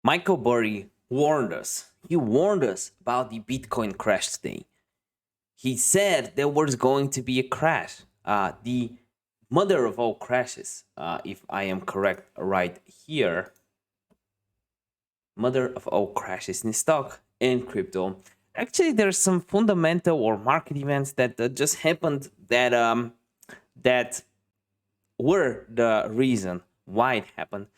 Michael Burry warned us. He warned us about the Bitcoin crash today. He said there was going to be a crash. The mother of all crashes, if I am correct right here. Mother of all crashes in stock and crypto. Actually, there's some fundamental or market events that just happened that were the reason why it happened,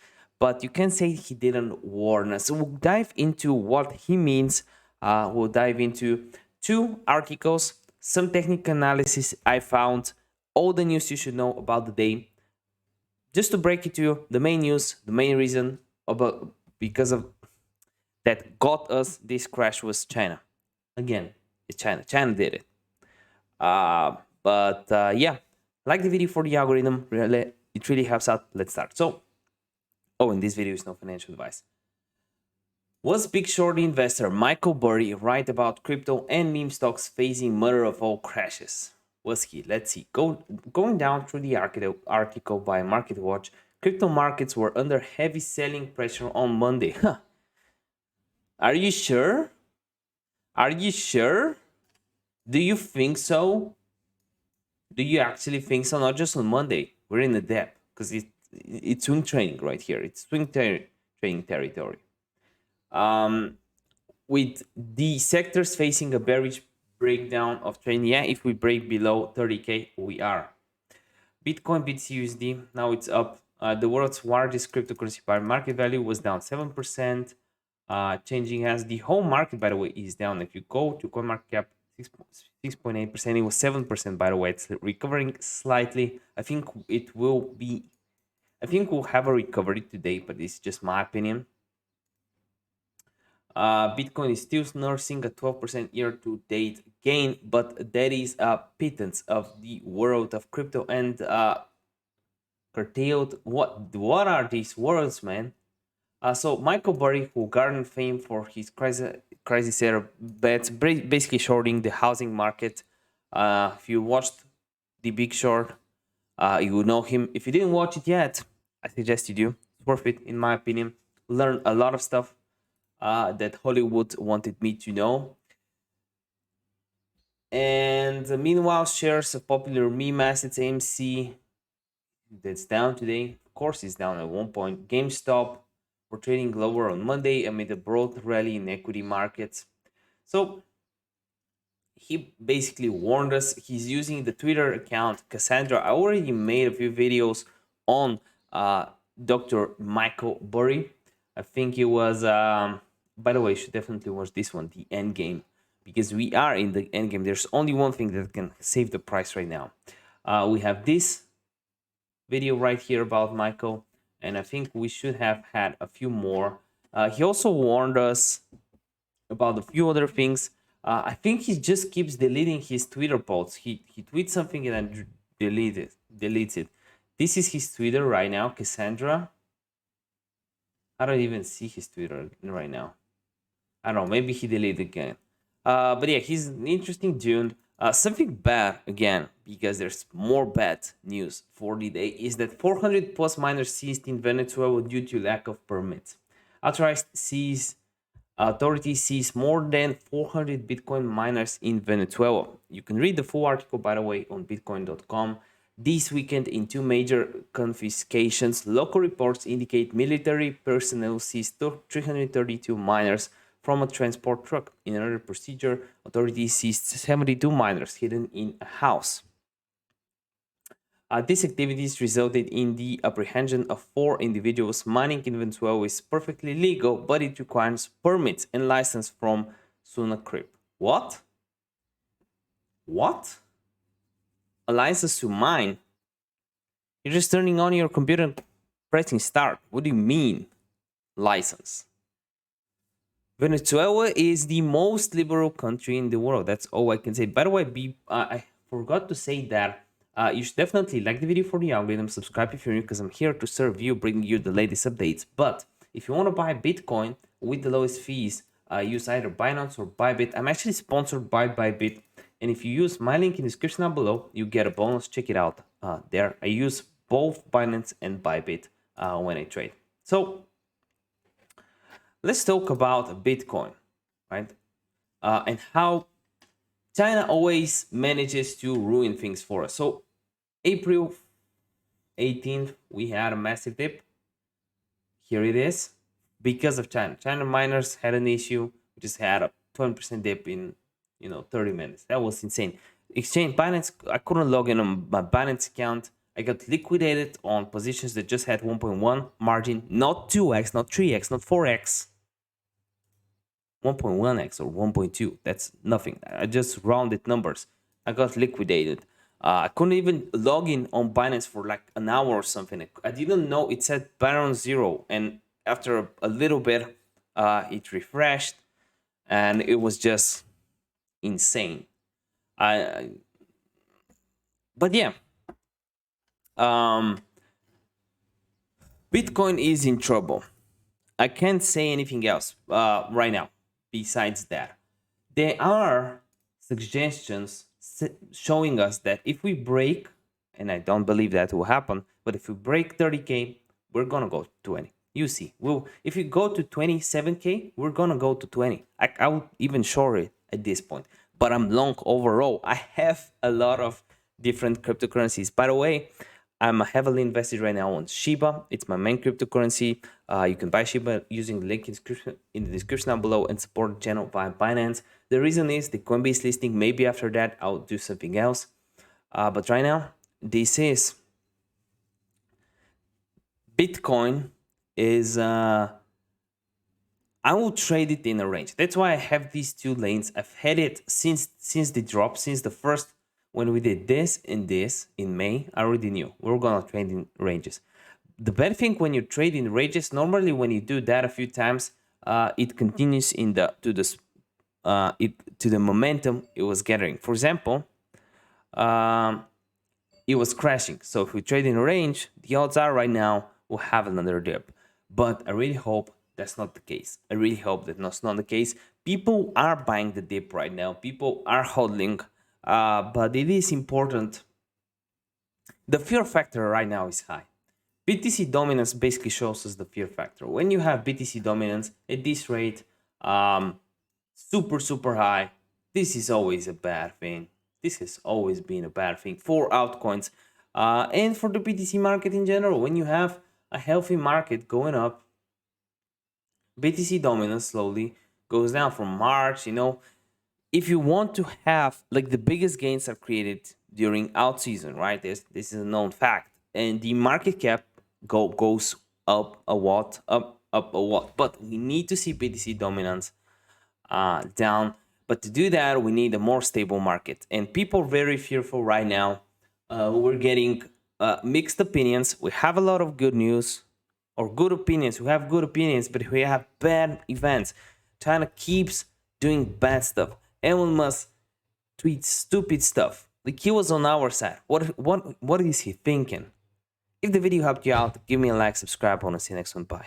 but you can say he didn't warn us. So we'll dive into what he means. We'll dive into two articles, some technical analysis I found, all the news you should know about the day. Just to break it to you, the main news, the main reason about because of that got us this crash was China. Again, it's China. China did it. But yeah, like the video for the algorithm. Really, it really helps out. Let's start. So, in this video is no financial advice. Was big short investor Michael Burry right about crypto and meme stocks facing mother of all crashes? Was he? Let's see. Going down through the article by MarketWatch, crypto markets were under heavy selling pressure on Monday. Huh. Are you sure? Are you sure? Do you think so? Do you actually think so? Not just on Monday. We're in the depth because it's swing trading right here. It's swing trading territory. With the sectors facing a bearish breakdown of trend. Yeah, if we break below 30K, we are. Bitcoin beats USD. Now it's up. The world's largest cryptocurrency by market value was down 7%. Changing as the whole market, by the way, is down. If you go to CoinMarketCap, 6.8%, it was 7%, by the way. It's recovering slightly. I think we'll have a recovery today, but it's just my opinion. Bitcoin is still nursing a 12% year-to-date gain, but that is a pittance of the world of crypto and curtailed. What are these worlds, man? So Michael Burry, who garnered fame for his crisis era bets, basically shorting the housing market. If you watched The Big Short, you will know him. If you didn't watch it yet, I suggest you do. It's worth it, in my opinion. Learn a lot of stuff that Hollywood wanted me to know. And meanwhile, shares of popular meme assets, AMC, that's down today. Of course, it's down at one point. GameStop were trading lower on Monday amid a broad rally in equity markets. So he basically warned us. He's using the Twitter account Cassandra. I already made a few videos on Dr. Michael Burry. I think it was, by the way, you should definitely watch this one, the end game, because we are in the end game. There's only one thing that can save the price right now. We have this video right here about Michael, and I think we should have had a few more. He also warned us about a few other things. I think he just keeps deleting his Twitter posts. He tweets something and then deletes it. This is his Twitter right now, Cassandra. I don't even see his Twitter right now. I don't know, maybe he deleted again. But yeah, he's an interesting dude. Something bad again, because there's more bad news for the day, is that 400 plus miners seized in Venezuela due to lack of permits. Authorities seized more than 400 Bitcoin miners in Venezuela. You can read the full article, by the way, on bitcoin.com. This weekend, in two major confiscations, local reports indicate military personnel seized 332 miners from a transport truck. In another procedure, authorities seized 72 miners hidden in a house. These activities resulted in the apprehension of 4 individuals. Mining in Venezuela is perfectly legal, but it requires permits and license from SUNACRIP. What? What? A license to mine? You're just turning on your computer and pressing start. What do you mean, license? Venezuela is the most liberal country in the world. That's all I can say. By the way, I forgot to say that you should definitely like the video for the algorithm, subscribe if you're new, because I'm here to serve you, bringing you the latest updates. But if you want to buy Bitcoin with the lowest fees, use either Binance or Bybit. I'm actually sponsored by Bybit, and if you use my link in the description down below, you get a bonus. Check it out there. I use both Binance and Bybit when I trade. So let's talk about Bitcoin, right? And how China always manages to ruin things for us. So April 18th, we had a massive dip. Here it is, because of China. China miners had an issue. We just had a 20% dip in 30 minutes. That was insane. Exchange Binance, I couldn't log in on my Binance account. I got liquidated on positions that just had 1.1 margin, not 2x, not 3x, not 4x. 1.1x or 1.2. That's nothing. I just rounded numbers. I got liquidated. I couldn't even log in on Binance for like an hour or something. I didn't know it said balance 0, and after a little bit, it refreshed, and it was just insane. But yeah, Bitcoin is in trouble. I can't say anything else right now besides that. There are suggestions showing us that if we break, and I don't believe that will happen, but if we break 30K, we're gonna go to 20. You see, if we go to 27K, we're gonna go to 20. I would even short it at this point, but I'm long overall. I have a lot of different cryptocurrencies. By the way, I'm heavily invested right now on Shiba. It's my main cryptocurrency. You can buy Shiba using the link in the description down below and support the channel via Binance. The reason is the Coinbase listing. Maybe after that, I'll do something else. But right now, this is Bitcoin is... I will trade it in a range. That's why I have these two lanes. I've had it since the drop, since the first... When we did this and this in May, I already knew we were gonna trade in ranges. The bad thing when you trade in ranges, normally when you do that a few times, it continues to the momentum it was gathering. For example, it was crashing. So if we trade in a range, the odds are right now we'll have another dip. But I really hope that's not the case. I really hope that that's not the case. People are buying the dip right now. People are hodling. But it is important. The fear factor right now is high. BTC dominance basically shows us the fear factor. When you have BTC dominance at this rate, super high, this is always a bad thing. This has always been a bad thing for altcoins and for the BTC market in general. When you have a healthy market going up, BTC dominance slowly goes down from March, if you want to have, like, the biggest gains are created during alt season, right? This is a known fact, and the market cap goes up a lot. But we need to see BTC dominance down. But to do that, we need a more stable market, and people are very fearful right now. We're getting mixed opinions. We have a lot of good news or good opinions. We have good opinions, but we have bad events. China keeps doing bad stuff. Elon Musk tweets stupid stuff. Like, he was on our side. What is he thinking? If the video helped you out, give me a like, subscribe. I want to see you next one. Bye.